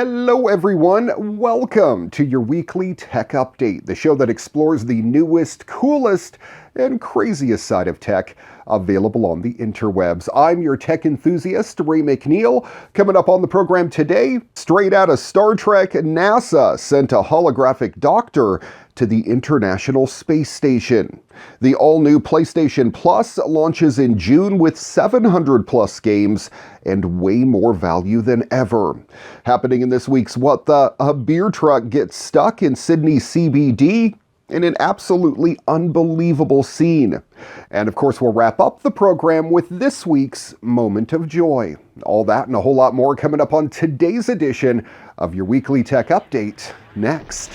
Hello everyone, welcome to your weekly tech update, the show that explores the newest, coolest, and craziest side of tech available on the interwebs. I'm your tech enthusiast, Ray McNeil. Coming up on the program today, straight out of Star Trek, NASA sent a holographic doctor to the International Space Station. The all-new PlayStation Plus launches in June with 700 plus games and way more value than ever. Happening in this week's What The? A beer truck gets stuck in Sydney CBD in an absolutely unbelievable scene. And of course, we'll wrap up the program with this week's Moment of Joy. All that and a whole lot more coming up on today's edition of your weekly tech update next.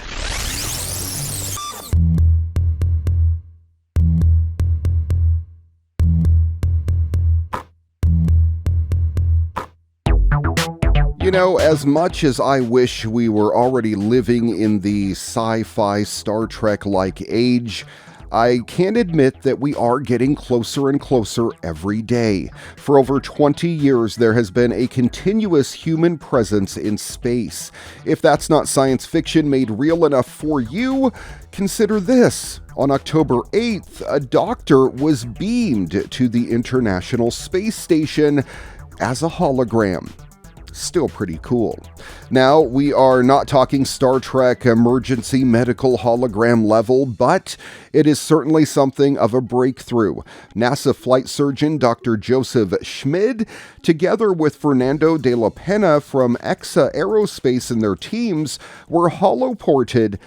You know, as much as I wish we were already living in the sci-fi Star Trek-like age, I can admit that we are getting closer and closer every day. For over 20 years, there has been a continuous human presence in space. If that's not science fiction made real enough for you, consider this. On October 8th, a doctor was beamed to the International Space Station as a hologram. Still pretty cool. Now, we are not talking Star Trek emergency medical hologram level, but it is certainly something of a breakthrough. NASA flight surgeon Dr. Joseph Schmid, together with Fernando de la Pena from EXA Aerospace and their teams, were holoported.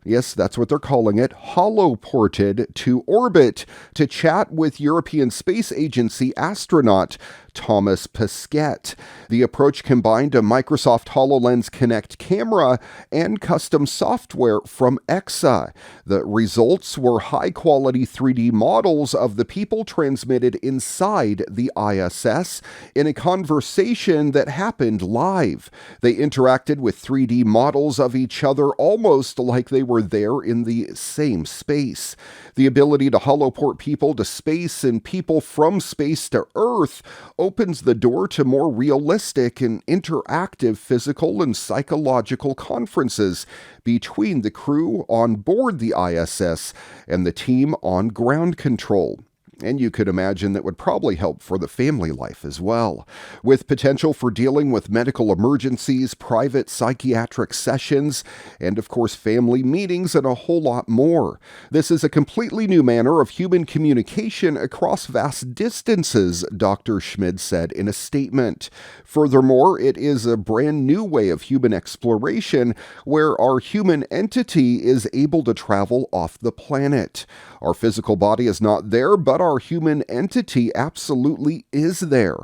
Yes, that's what they're calling it, holoported to orbit to chat with European Space Agency astronaut Thomas Pesquet. The approach combined a Microsoft HoloLens Connect camera and custom software from EXA. The results were high-quality 3D models of the people transmitted inside the ISS in a conversation that happened live. They interacted with 3D models of each other almost like they were there in the same space. The ability to holoport people to space and people from space to Earth opens the door to more realistic and interactive physical and psychological conferences between the crew on board the ISS and the team on ground control. And you could imagine that would probably help for the family life as well, with potential for dealing with medical emergencies, private psychiatric sessions, and of course family meetings and a whole lot more. This is a completely new manner of human communication across vast distances, Dr. Schmid said in a statement. Furthermore, it is a brand new way of human exploration where our human entity is able to travel off the planet. Our physical body is not there, but our human entity absolutely is there.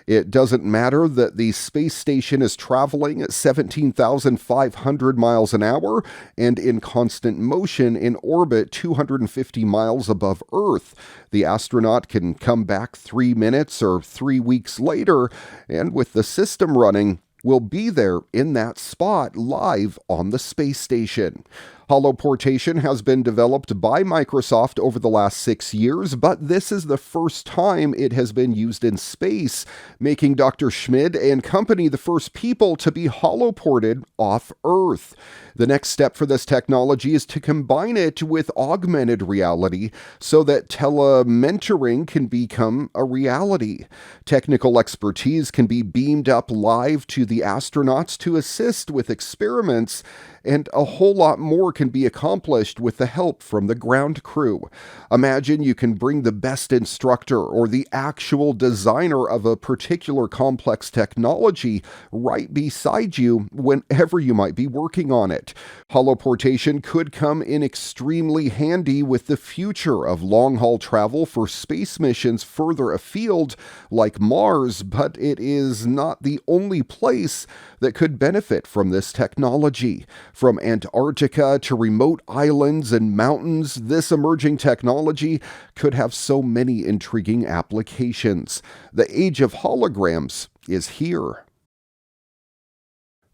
It doesn't matter that the space station is traveling at 17,500 miles an hour and in constant motion in orbit 250 miles above Earth. The astronaut can come back 3 minutes or 3 weeks later, and with the system running, will be there in that spot live on the space station. Holoportation has been developed by Microsoft over the last 6 years, but this is the first time it has been used in space, making Dr. Schmid and company the first people to be holoported off Earth. The next step for this technology is to combine it with augmented reality so that telementoring can become a reality. Technical expertise can be beamed up live to the astronauts to assist with experiments, and a whole lot more can be accomplished with the help from the ground crew. Imagine you can bring the best instructor or the actual designer of a particular complex technology right beside you whenever you might be working on it. Holoportation could come in extremely handy with the future of long-haul travel for space missions further afield like Mars, but it is not the only place that could benefit from this technology. From Antarctica to remote islands and mountains, this emerging technology could have so many intriguing applications. The age of holograms is here.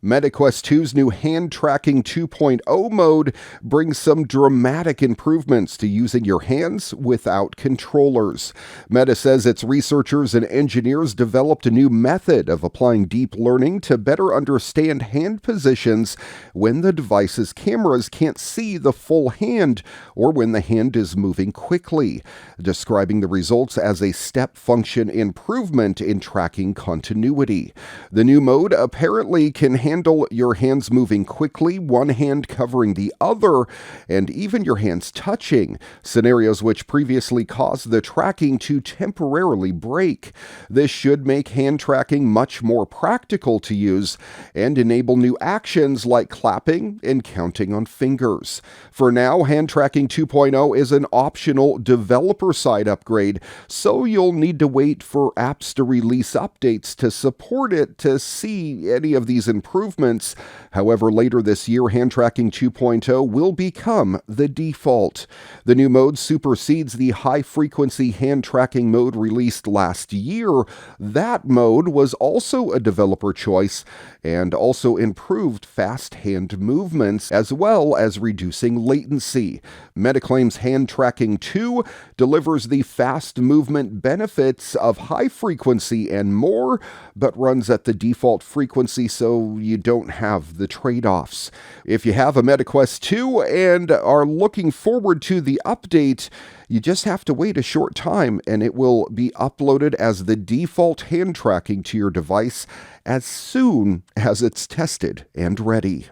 MetaQuest 2's new Hand Tracking 2.0 mode brings some dramatic improvements to using your hands without controllers. Meta says its researchers and engineers developed a new method of applying deep learning to better understand hand positions when the device's cameras can't see the full hand or when the hand is moving quickly, describing the results as a step function improvement in tracking continuity. The new mode apparently can handle your hands moving quickly, one hand covering the other, and even your hands touching, scenarios which previously caused the tracking to temporarily break. This should make hand tracking much more practical to use and enable new actions like clapping and counting on fingers. For now, Hand Tracking 2.0 is an optional developer-side upgrade, so you'll need to wait for apps to release updates to support it to see any of these improvements. However, later this year, Hand Tracking 2.0 will become the default. The new mode supersedes the high-frequency hand tracking mode released last year. That mode was also a developer choice and also improved fast hand movements as well as reducing latency. Meta claims Hand Tracking 2 delivers the fast movement benefits of high frequency and more, but runs at the default frequency so you don't have the trade-offs. If you have a MetaQuest 2 and are looking forward to the update, you just have to wait a short time and it will be uploaded as the default hand tracking to your device as soon as it's tested and ready.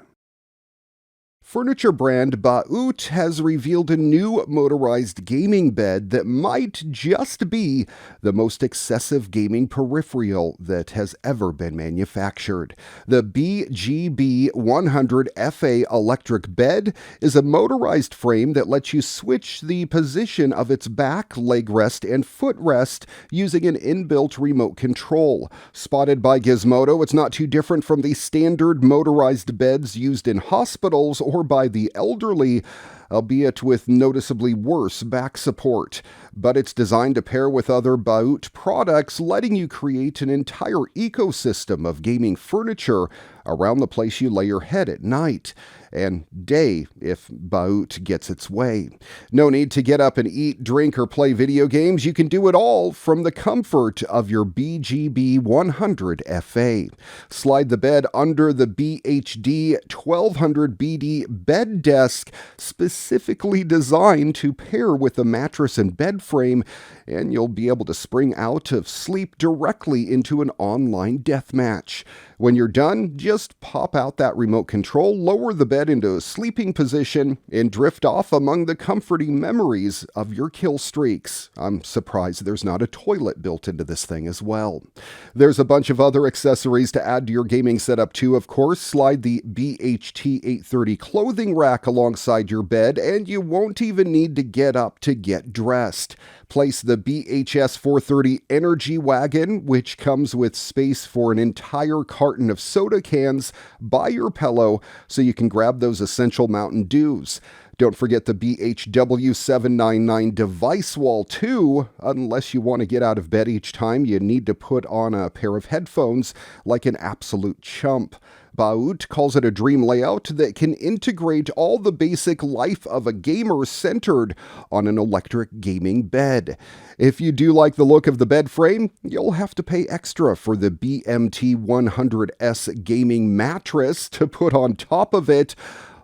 Furniture brand Baut has revealed a new motorized gaming bed that might just be the most excessive gaming peripheral that has ever been manufactured. The BGB 100FA electric bed is a motorized frame that lets you switch the position of its back, leg rest, and footrest using an inbuilt remote control. Spotted by Gizmodo, it's not too different from the standard motorized beds used in hospitals or by the elderly, albeit with noticeably worse back support. But it's designed to pair with other Baut products, letting you create an entire ecosystem of gaming furniture around the place you lay your head at night and day if Baut gets its way. No need to get up and eat, drink, or play video games. You can do it all from the comfort of your BGB 100FA. Slide the bed under the BHD 1200BD bed desk, specifically designed to pair with the mattress and bed frame, and you'll be able to spring out of sleep directly into an online deathmatch. When you're done, just pop out that remote control, lower the bed into a sleeping position, and drift off among the comforting memories of your kill streaks. I'm surprised there's not a toilet built into this thing as well. There's a bunch of other accessories to add to your gaming setup too, of course. Slide the BHT 830 clothing rack alongside your bed, and you won't even need to get up to get dressed. Place the BHS 430 Energy Wagon, which comes with space for an entire carton of soda cans, by your pillow so you can grab those essential Mountain Dews. Don't forget the BHW 799 device wall too. Unless you want to get out of bed each time you need to put on a pair of headphones like an absolute chump. Baut calls it a dream layout that can integrate all the basic life of a gamer centered on an electric gaming bed. If you do like the look of the bed frame, you'll have to pay extra for the BMT 100S gaming mattress to put on top of it.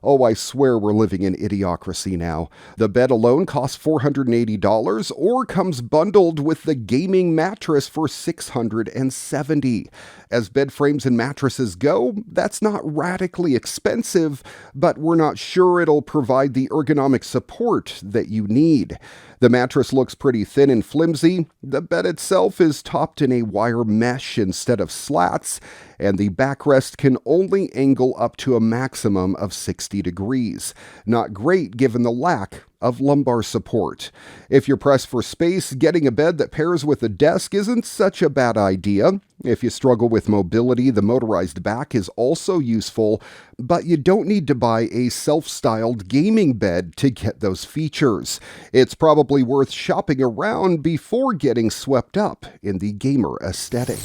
Oh, I swear we're living in idiocracy now. The bed alone costs $480 or comes bundled with the gaming mattress for $670. As bed frames and mattresses go, that's not radically expensive, but we're not sure it'll provide the ergonomic support that you need. The mattress looks pretty thin and flimsy. The bed itself is topped in a wire mesh instead of slats, and the backrest can only angle up to a maximum of 60 degrees. Not great given the lack of lumbar support. If you're pressed for space, getting a bed that pairs with a desk isn't such a bad idea. If you struggle with mobility, the motorized back is also useful, but you don't need to buy a self-styled gaming bed to get those features. It's probably worth shopping around before getting swept up in the gamer aesthetic.